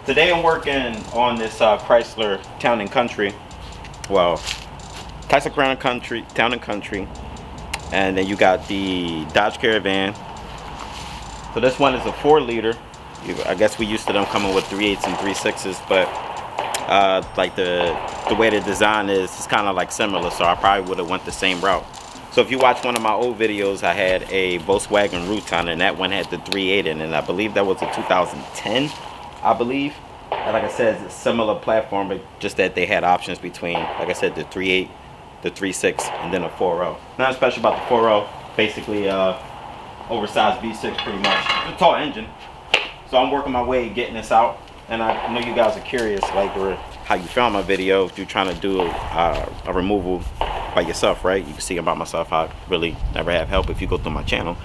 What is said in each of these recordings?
Today I'm working on this Chrysler Town and Country. Well, Chrysler Town and Country, and then you got the Dodge Caravan. So this one is a 4-liter. I guess we used to them coming with 3.8s and 3.6s, but like the way the design is, it's kind of like similar. So I probably would have went the same route. So if you watch one of my old videos, I had a Volkswagen Routan, and that one had the 3.8 in it, and I believe that was a 2010. I believe, and like I said, it's a similar platform, but just that they had options between, like I said, the 3.8, the 3.6, and then a 4.0. Nothing special about the 4.0. Basically, oversized V6 pretty much. It's a tall engine, so I'm working my way getting this out. And I know you guys are curious, like, how you found my video. If you're trying to do a removal by yourself, right? You can see about myself. I really never have help. If you go through my channel,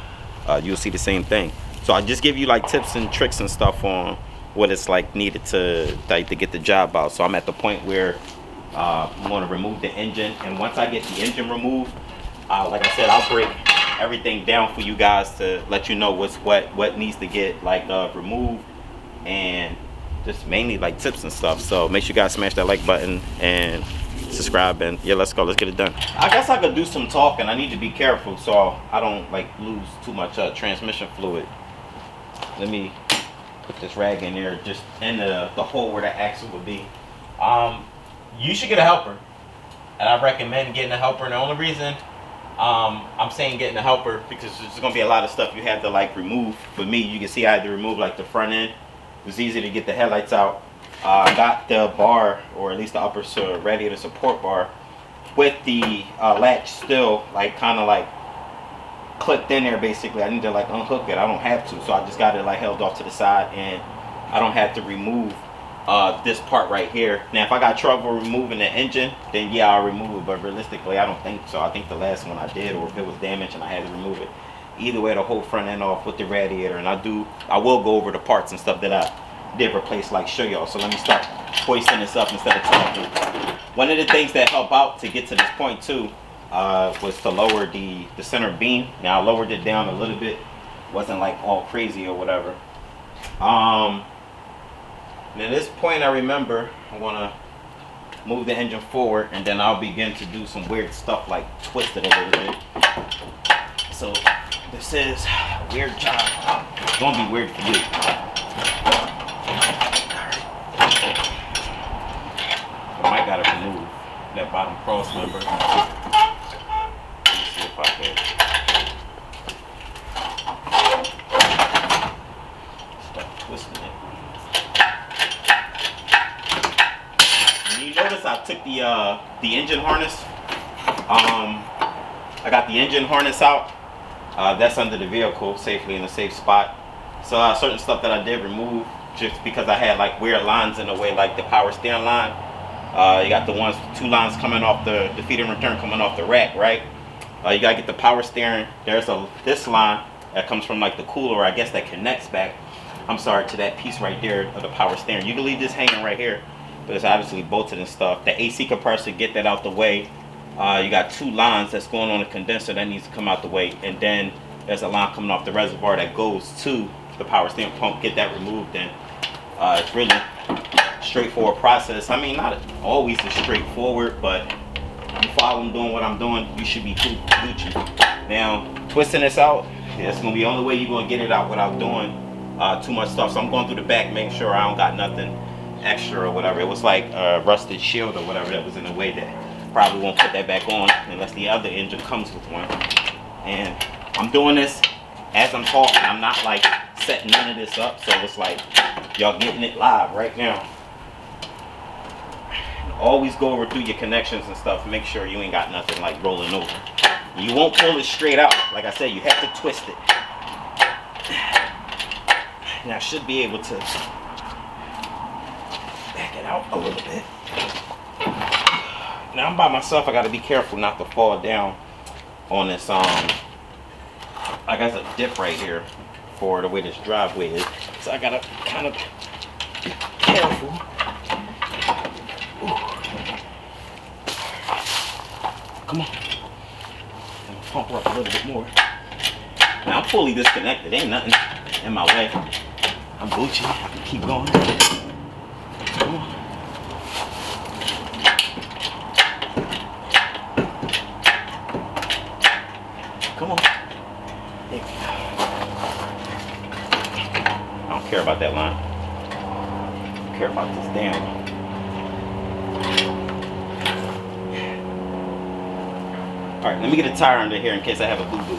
you'll see the same thing. So I just give you like tips and tricks and stuff on what it's like needed to get the job out. So I'm at the point where I'm going to remove the engine, and once I get the engine removed, like I said, I'll break everything down for you guys to let you know what needs to get like removed, and just mainly like tips and stuff. So make sure you guys smash that like button and subscribe, and yeah, let's go, let's get it done. I guess I could do some talking. I need to be careful so I don't like lose too much transmission fluid. Let me put this rag in there, just in the hole where the axle would be. You should get a helper, and I recommend getting a helper. And the only reason I'm saying getting a helper, because there's gonna be a lot of stuff you have to like remove. For me, you can see I had to remove like the front end. It was easy to get the headlights out. I got the bar, or at least the upper radiator support bar, with the latch still like kind of like clipped in there. Basically, I need to like unhook it. I don't have to, so I just got it like held off to the side, and I don't have to remove this part right here. Now if I got trouble removing the engine, then yeah, I'll remove it, but realistically I don't think so. I think the last one I did, or if it was damaged and I had to remove it, either way, the whole front end off with the radiator. And I will go over the parts and stuff that I did replace, like show y'all. So let me start hoisting this up instead of talking. One of the things that help out to get to this point too was to lower the center beam. Now I lowered it down a little bit, wasn't like all crazy or whatever. And at this point I remember I want to move the engine forward, and then I'll begin to do some weird stuff like twist it a little bit. So this is a weird job. It's gonna be weird for you. I might gotta remove that bottom cross member. If I can start twisting it. And you notice I took the engine harness. I got the engine harness out. That's under the vehicle, safely in a safe spot. So certain stuff that I did remove, just because I had like weird lines in the way, like the power steering line. You got the two lines coming off the feed and return coming off the rack, right? You gotta get the power steering. There's this line that comes from like the cooler, I guess, that connects back, I'm sorry, to that piece right there of the power steering. You can leave this hanging right here, but it's obviously bolted and stuff. The AC compressor, get that out the way. You got two lines that's going on the condenser that needs to come out the way, and then there's a line coming off the reservoir that goes to the power steering pump. Get that removed, and it's really straightforward process. I mean, not always as straightforward, but you follow them doing what I'm doing, you should be Gucci. Now, twisting this out, it's gonna be the only way you're gonna get it out without doing too much stuff. So I'm going through the back, making sure I don't got nothing extra or whatever. It was like a rusted shield or whatever that was in the way that probably won't put that back on unless the other engine comes with one. And I'm doing this as I'm talking. I'm not like setting none of this up, so it's like y'all getting it live right now. Always go over through your connections and stuff. Make sure you ain't got nothing like rolling over. You won't pull it straight out. Like I said, you have to twist it. Now I should be able to back it out a little bit. Now I'm by myself. I got to be careful not to fall down on this I got a dip right here for the way this driveway is, so I gotta kind of be careful. Ooh. Come on. I'm gonna pump her up a little bit more. Now I'm fully disconnected. Ain't nothing in my way. I'm Gucci. I can keep going. care about this damn. Alright, let me get a tire under here in case I have a boo-boo.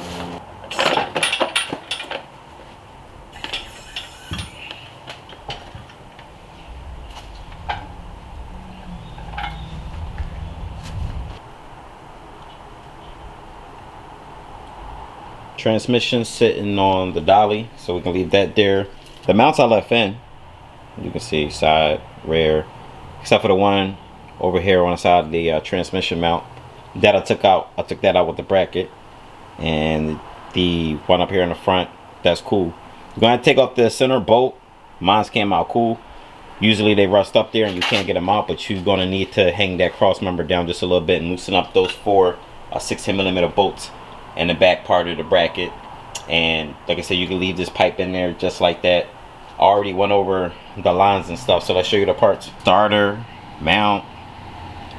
Transmission sitting on the dolly, so we can leave that there. The mounts I left in, you can see side, rear, except for the one over here on the side of the transmission mount that I took out. I took that out with the bracket, and the one up here in the front, that's cool. You're gonna take off the center bolt. Mine's came out cool. Usually they rust up there and you can't get them out, but you're gonna need to hang that cross member down just a little bit and loosen up those 4 16mm bolts in the back part of the bracket. And like I said, you can leave this pipe in there just like that. I already went over the lines and stuff, so let's show you the parts. Starter, mount,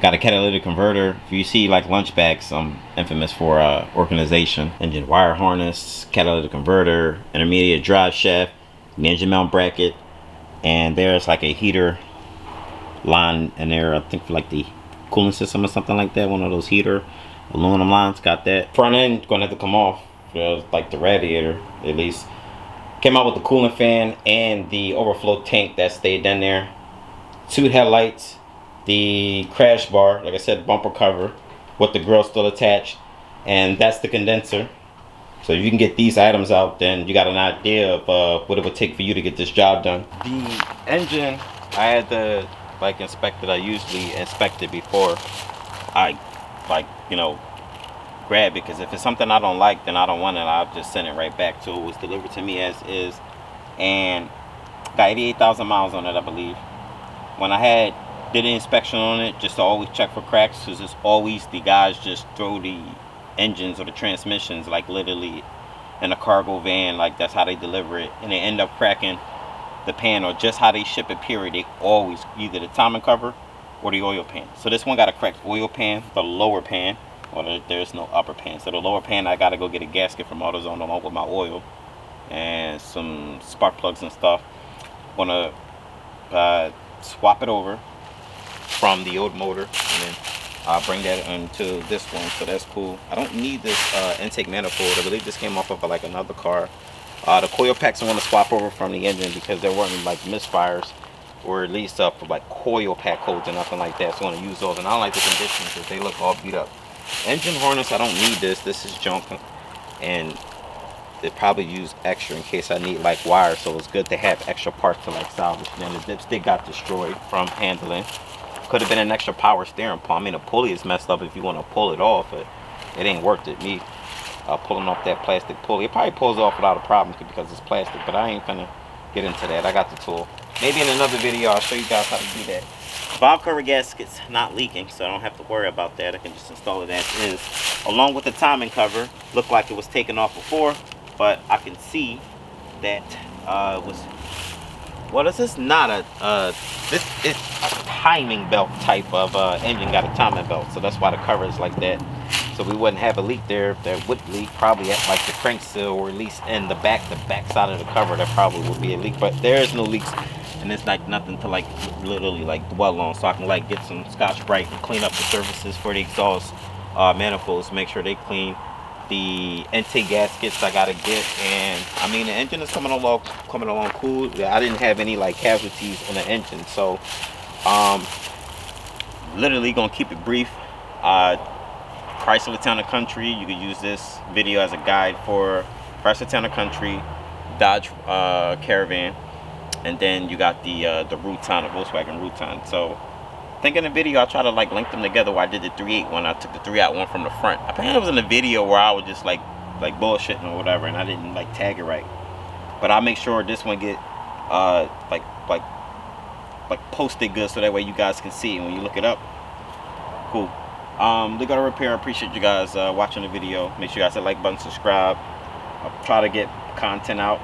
got a catalytic converter. If you see like lunch bags, I'm infamous for organization. Engine wire harness, catalytic converter, intermediate drive shaft, the engine mount bracket, and there's like a heater line in there, I think for like the cooling system or something like that. One of those heater aluminum lines, got that. Front end gonna have to come off, like the radiator at least. Came out with the cooling fan and the overflow tank that stayed in there. 2 headlights, the crash bar, like I said, bumper cover with the grill still attached, and that's the condenser. So if you can get these items out, then you got an idea of what it would take for you to get this job done. The engine, I had to like inspect it. I usually inspect it before I grab it, because if it's something I don't like, then I don't want it. I'll just send it right back. So it was delivered to me as is, and got 88,000 miles on it, I believe. When I did an inspection on it, just to always check for cracks, because it's always the guys just throw the engines or the transmissions like literally in a cargo van, like that's how they deliver it, and they end up cracking the pan, or just how they ship it, period. They always either the timing cover or the oil pan. So this one got a cracked oil pan, the lower pan. Well, there's no upper pan. So the lower pan, I gotta go get a gasket from AutoZone along with my oil and some spark plugs and stuff. Wanna swap it over from the old motor, and then I'll bring that into this one. So that's cool. I don't need this intake manifold. I believe this came off of like another car. The coil packs I want to swap over from the engine, because there weren't like misfires, or at least for like coil pack holes or nothing like that. So I want to use those, and I don't like the condition because they look all beat up. Engine harness, I don't need this. This is junk, and they probably use extra in case I need like wires. So it's good to have extra parts to like salvage. And then the dipstick got destroyed from handling. Could have been an extra power steering pump. I mean, the pulley is messed up if you want to pull it off, but it ain't worth it. Me pulling off that plastic pulley, it probably pulls off without a problem because it's plastic, but I ain't gonna get into that. I got the tool. Maybe in another video I'll show you guys how to do that. Valve cover gasket's not leaking, so I don't have to worry about that. I can just install it as is, along with the timing cover. Looked like it was taken off before, but I can see that was, well, this is not a this is a timing belt type of engine. Got a timing belt, so that's why the cover is like that. So we wouldn't have a leak there. If there would leak, probably at like the crank seal, or at least in the back side of the cover, there probably would be a leak. But there is no leaks, and it's like nothing to like literally like dwell on. So I can like get some Scotch-Brite and clean up the surfaces for the exhaust manifolds, make sure they clean. The intake gaskets I gotta get, and I mean the engine is coming along cool. I didn't have any like casualties on the engine, so literally gonna keep it brief. Chrysler Town & Country, you could use this video as a guide for Chrysler Town & Country, Dodge Caravan, and then you got the Routan, the Volkswagen Routan. So I think in the video I try to like link them together where I did the 3.8 one. I took the 3.8 one from the front. I think it was in the video where I was just like bullshitting or whatever, and I didn't like tag it right. But I'll make sure this one get like posted good, so that way you guys can see it when you look it up. Cool. Leekautorepair, I appreciate you guys watching the video. Make sure you guys hit the like button, subscribe. I'll try to get content out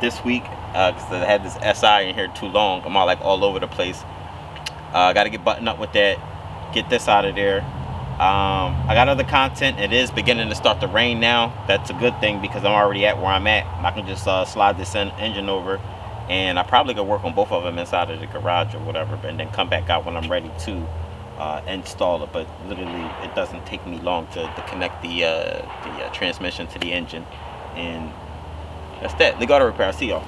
this week, because I had this SI in here too long. I'm all over the place. I got to get buttoned up with that, get this out of there. I got other content. It is beginning to start to rain now. That's a good thing, because I'm already at where I'm at. I can just slide this engine over and I probably could work on both of them inside of the garage or whatever, and then come back out when I'm ready to install it. But literally, it doesn't take me long to connect the transmission to the engine, and that's that. Leekautorepair. I'll see y'all.